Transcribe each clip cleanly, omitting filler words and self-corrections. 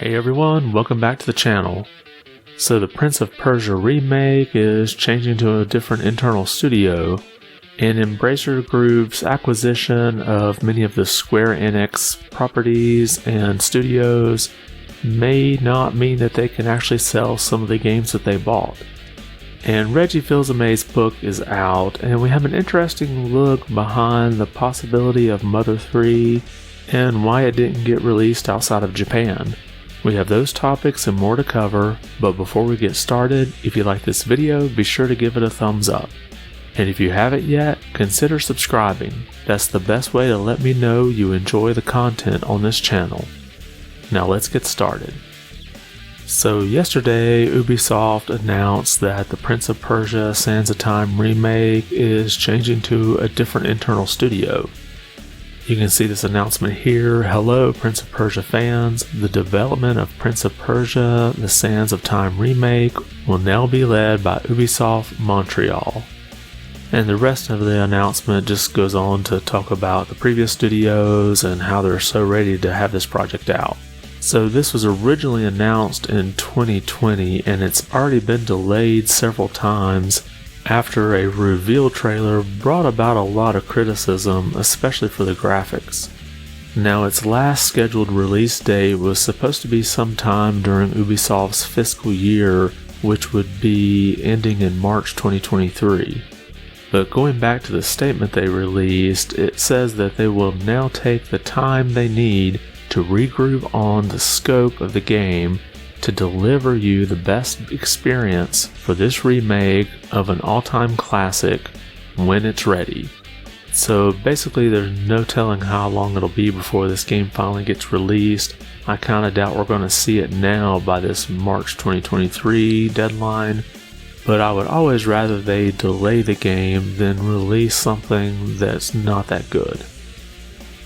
Hey everyone, welcome back to the channel. So the Prince of Persia remake is changing to a different internal studio, and Embracer Group's acquisition of many of the Square Enix properties and studios may not mean that they can actually sell some of the games that they bought. And Regie Fils-Aime's book is out, and we have an interesting look behind the possibility of Mother 3 and why it didn't get released outside of Japan. We have those topics and more to cover, but before we get started, if you like this video, be sure to give it a thumbs up. And if you haven't yet, consider subscribing. That's the best way to let me know you enjoy the content on this channel. Now let's get started. So yesterday, Ubisoft announced that the Prince of Persia Sands of Time remake is changing to a different internal studio. You can see this announcement here. Hello Prince of Persia fans, the development of Prince of Persia The Sands of Time remake will now be led by Ubisoft Montreal. And the rest of the announcement just goes on to talk about the previous studios and how they're so ready to have this project out. So this was originally announced in 2020 and it's already been delayed several times after a reveal trailer brought about a lot of criticism, especially for the graphics. Now its last scheduled release date was supposed to be sometime during Ubisoft's fiscal year, which would be ending in March 2023. But going back to the statement they released, it says that they will now take the time they need to regroup on the scope of the game to deliver you the best experience for this remake of an all-time classic when it's ready. So basically there's no telling how long it'll be before this game finally gets released. I kinda doubt we're gonna see it now by this March 2023 deadline, but I would always rather they delay the game than release something that's not that good.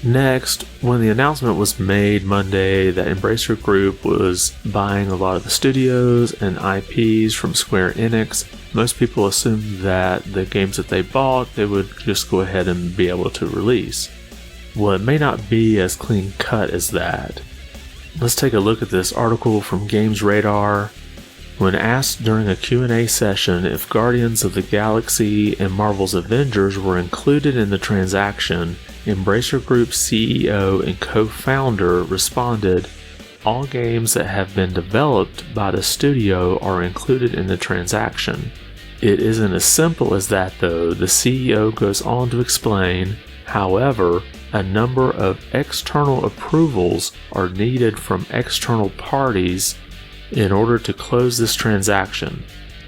Next, when the announcement was made Monday that Embracer Group was buying a lot of the studios and IPs from Square Enix, most people assumed that the games that they bought, they would just go ahead and be able to release. Well, it may not be as clean cut as that. Let's take a look at this article from Games Radar. When asked during a Q&A session if Guardians of the Galaxy and Marvel's Avengers were included in the transaction, Embracer Group's CEO and co-founder responded, "All games that have been developed by the studio are included in the transaction." It isn't as simple as that though. The CEO goes on to explain, however, a number of external approvals are needed from external parties in order to close this transaction.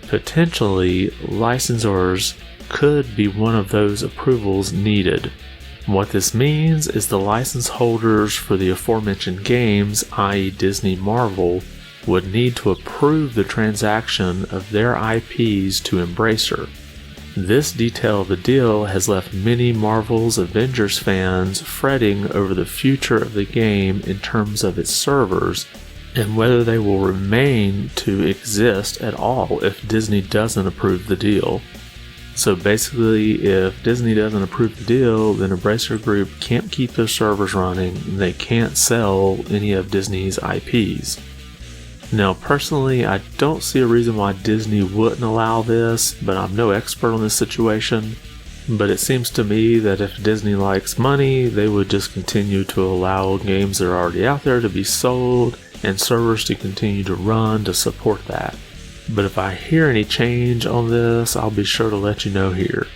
Potentially, licensors could be one of those approvals needed. What this means is the license holders for the aforementioned games, i.e. Disney Marvel, would need to approve the transaction of their IPs to Embracer. This detail of the deal has left many Marvel's Avengers fans fretting over the future of the game in terms of its servers and whether they will remain to exist at all if Disney doesn't approve the deal. So basically, if Disney doesn't approve the deal, then Embracer Group can't keep their servers running and they can't sell any of Disney's IPs. Now personally, I don't see a reason why Disney wouldn't allow this, but I'm no expert on this situation. But it seems to me that if Disney likes money, they would just continue to allow games that are already out there to be sold and servers to continue to run to support that. But if I hear any change on this, I'll be sure to let you know here.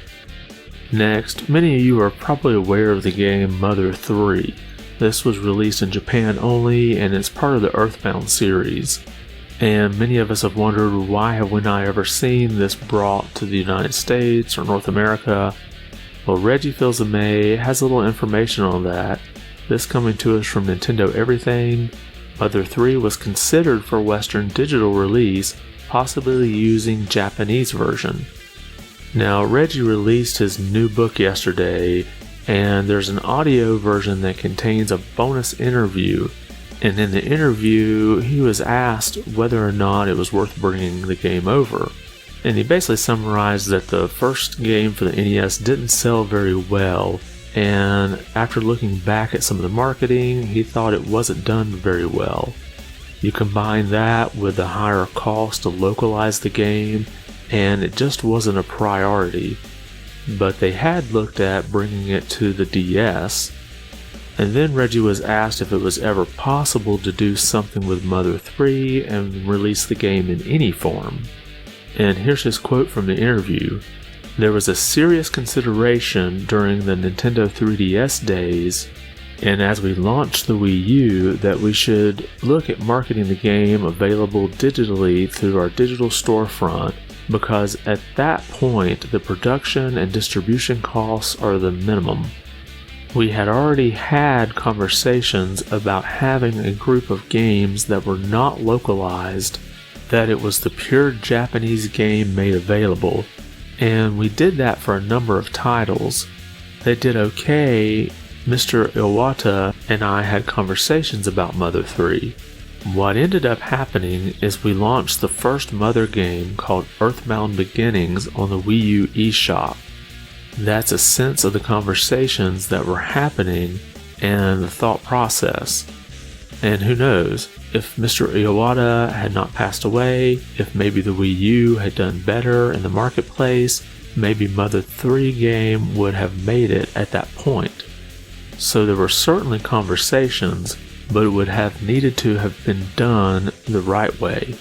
Next, many of you are probably aware of the game Mother 3. This was released in Japan only and it's part of the Earthbound series. And many of us have wondered, why have we not ever seen this brought to the United States or North America? Well, Regie Fils-Aime has a little information on that. This coming to us from Nintendo Everything. Mother 3 was considered for Western digital release, possibly using Japanese version. Now, Reggie released his new book yesterday, and there's an audio version that contains a bonus interview. And in the interview, he was asked whether or not it was worth bringing the game over. And he basically summarized that the first game for the NES didn't sell very well, and after looking back at some of the marketing, he thought it wasn't done very well. You combine that with the higher cost to localize the game, and it just wasn't a priority. But they had looked at bringing it to the DS, and then Reggie was asked if it was ever possible to do something with Mother 3 and release the game in any form. And here's his quote from the interview. "There was a serious consideration during the Nintendo 3DS days, and as we launched the Wii U, that we should look at marketing the game available digitally through our digital storefront, because at that point the production and distribution costs are the minimum. We had already had conversations about having a group of games that were not localized, that it was the pure Japanese game made available, and we did that for a number of titles. They did okay. Mr. Iwata and I had conversations about Mother 3. What ended up happening is we launched the first Mother game called Earthbound Beginnings on the Wii U eShop. That's a sense of the conversations that were happening and the thought process. And who knows, if Mr. Iwata had not passed away, if maybe the Wii U had done better in the marketplace, maybe Mother 3 game would have made it at that point. So there were certainly conversations, but it would have needed to have been done the right way.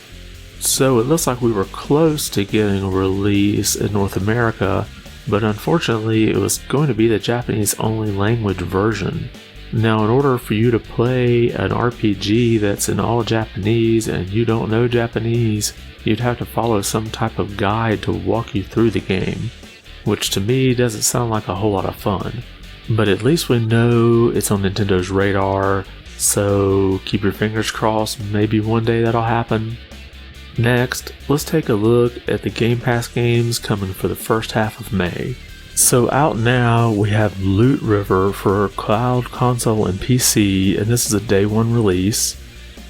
So it looks like we were close to getting a release in North America, but unfortunately it was going to be the Japanese only language version. Now, in order for you to play an RPG that's in all Japanese and you don't know Japanese, you'd have to follow some type of guide to walk you through the game, which to me doesn't sound like a whole lot of fun. But at least we know it's on Nintendo's radar, so keep your fingers crossed, maybe one day that'll happen. Next, let's take a look at the Game Pass games coming for the first half of May. So out now, we have Loot River for Cloud, Console, and PC, and this is a Day 1 release.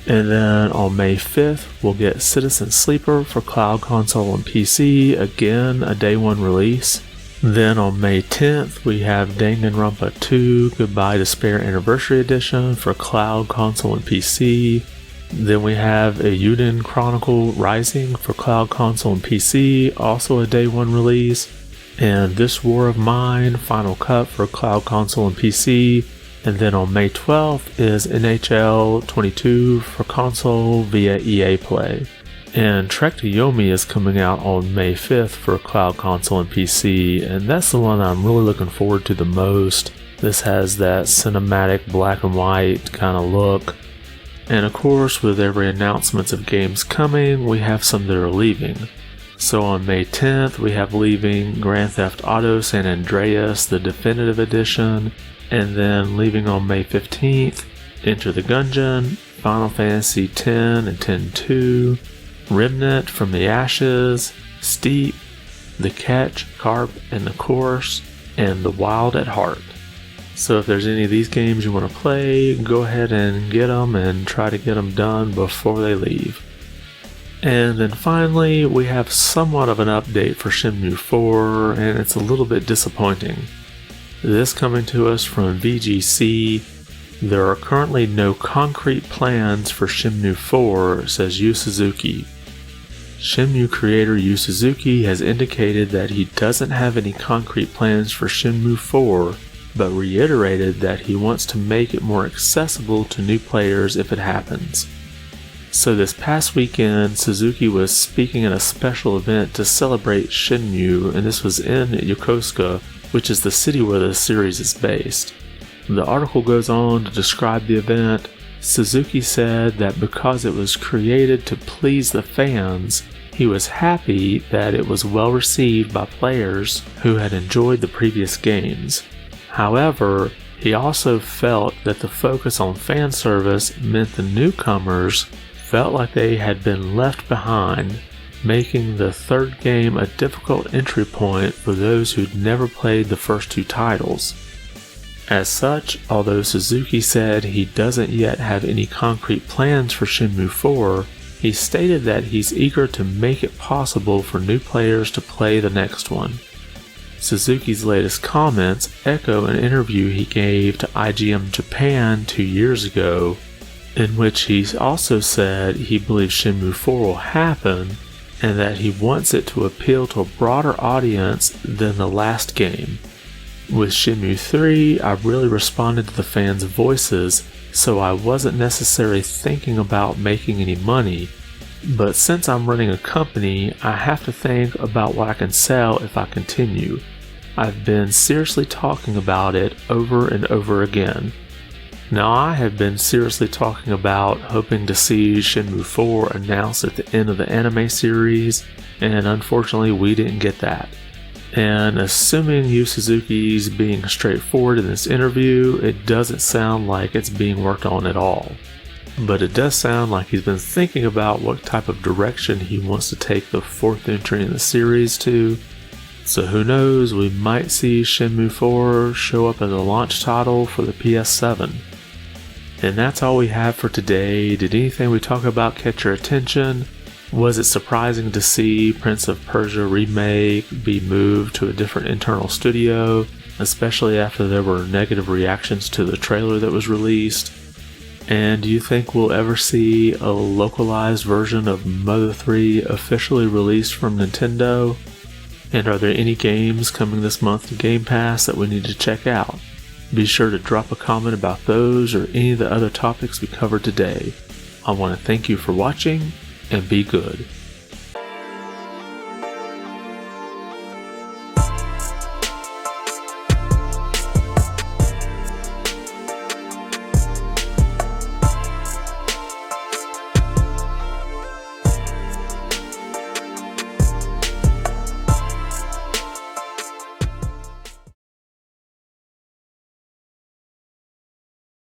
And then on May 5th, we'll get Citizen Sleeper for Cloud, Console, and PC, again a Day 1 release. Then on May 10th, we have Danganronpa 2 Goodbye Despair Anniversary Edition for Cloud, Console, and PC. Then we have a Eiyuden Chronicle Rising for Cloud, Console, and PC, also a Day 1 release. And This War of Mine Final Cut for Cloud, Console, and PC. And then on May 12th is NHL 22 for console via EA Play. And Trek to Yomi is coming out on May 5th for Cloud, Console, and PC, and that's the one I'm really looking forward to the most. This has that cinematic black and white kind of look. And of course, with every announcement of games coming, we have some that are leaving. So on May 10th, we have leaving Grand Theft Auto San Andreas, the Definitive Edition, and then leaving on May 15th, Enter the Gungeon, Final Fantasy X and X-2, Remnant from the Ashes, Steep, The Catch, Carp, and the Course, and The Wild at Heart. So if there's any of these games you want to play, go ahead and get them and try to get them done before they leave. And then finally, we have somewhat of an update for Shenmue 4, and it's a little bit disappointing. This coming to us from VGC. There are currently no concrete plans for Shenmue 4, says Yu Suzuki. Shenmue creator Yu Suzuki has indicated that he doesn't have any concrete plans for Shenmue 4, but reiterated that he wants to make it more accessible to new players if it happens. So this past weekend, Suzuki was speaking at a special event to celebrate Shenmue, and this was in Yokosuka, which is the city where the series is based. The article goes on to describe the event. Suzuki said that because it was created to please the fans, he was happy that it was well received by players who had enjoyed the previous games. However, he also felt that the focus on fan service meant the newcomers felt like they had been left behind, making the third game a difficult entry point for those who'd never played the first two titles. As such, although Suzuki said he doesn't yet have any concrete plans for Shenmue 4, he stated that he's eager to make it possible for new players to play the next one. Suzuki's latest comments echo an interview he gave to IGM Japan 2 years ago, in which he also said he believes Shenmue 4 will happen and that he wants it to appeal to a broader audience than the last game. With Shenmue 3, I really responded to the fans' voices, so I wasn't necessarily thinking about making any money, but since I'm running a company, I have to think about what I can sell if I continue. I've been seriously talking about it over and over again. Now, I have been seriously talking about hoping to see Shenmue 4 announced at the end of the anime series, and unfortunately we didn't get that. And assuming Yu Suzuki's being straightforward in this interview, it doesn't sound like it's being worked on at all. But it does sound like he's been thinking about what type of direction he wants to take the fourth entry in the series to. So who knows, we might see Shenmue 4 show up as a launch title for the PS7. And that's all we have for today. Did anything we talk about catch your attention? Was it surprising to see Prince of Persia Remake be moved to a different internal studio, especially after there were negative reactions to the trailer that was released? And do you think we'll ever see a localized version of Mother 3 officially released from Nintendo? And are there any games coming this month to Game Pass that we need to check out? Be sure to drop a comment about those or any of the other topics we covered today. I want to thank you for watching, and be good.